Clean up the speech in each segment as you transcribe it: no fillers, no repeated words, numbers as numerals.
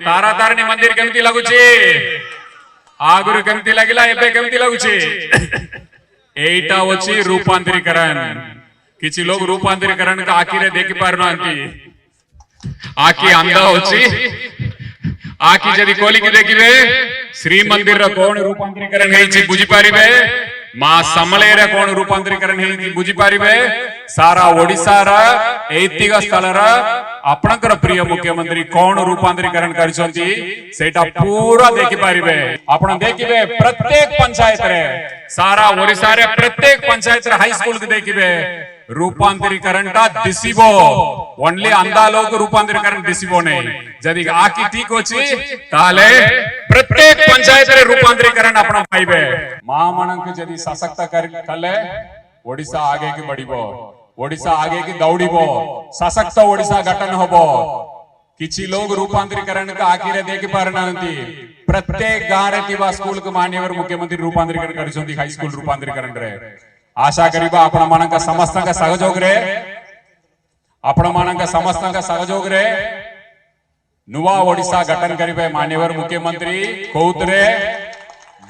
तारा तारिणी मंदिर केमती लगुचे आगुरु केमती लगिला एबे केमती लगुचे एटा होची रूपांतरीकरण किछि लोग रूपांतरीकरण का आखिरे देखि पारुनांती आखि अंधा होची आखि जदि कोली की देखिबे श्री मंदिर रो कोन रूपांतरीकरण हेछि बुझी पारिबे मां समले रे कोन रूपांतरीकरण हेछि बुझी पारिबे सारा ओडिसा रा ऐतिहासिक स्थल रा आपणकर प्रिय मुख्यमंत्री कोन रूपांतरीकरण करिसंती सेटा पूरा देखि पारिबे आपण देखिबे प्रत्येक पंचायत रे सारा ओडिसा रे प्रत्येक पंचायत रे हाई स्कूल के देखिबे रूपांतरीकरण टा दिसिबो ओनली अंधा लोग रूपांतरीकरण दिसिबो नहीं जदि आकी ठीक होची ताले प्रत्येक पंचायत रे रूपांतरीकरण आपण पाइबे मां मानक जदि सशक्त कले ओडिसा आगे की बढ़िबो ओडिसा आगे की दौड़िबो सशक्त ओडिसा गठन होबो किछि लोग रूपांतरीकरण का आखिरे देखि पारनांती प्रत्येक गां रे तिवा स्कूल के मान्यवर मुख्यमंत्री रूपांतरीकरण करिसंती हाई स्कूल रूपांतरीकरण रे आशा करिबा आपण मानक समस्त का सहयोग रे आपण मानक समस्त का सहयोग रे नुवा ओडिसा गठन करिबे मान्यवर मुख्यमंत्री कौतरे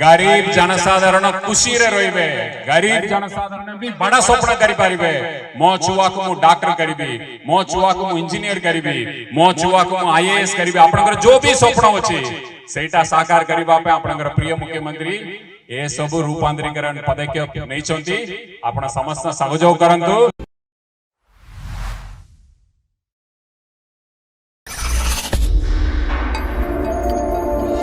गरीब जनसाधारण खुशी रे रहिबे गरीब जनसाधारण भी बड़ा स्वप्न करि पारिबे मो छुआ को मु डॉक्टर करिबी मो छुआ को मु इंजीनियर करिबी मो छुआ को मु आईएएस करिबी आपनकर जो भी स्वप्न होची सेटा साकार करिबा पे आपनकर प्रिय मुख्यमंत्री ए सब रूपांतरीकरण पदक्षेप नै छंती आपण समस्त सहयोग करंतु।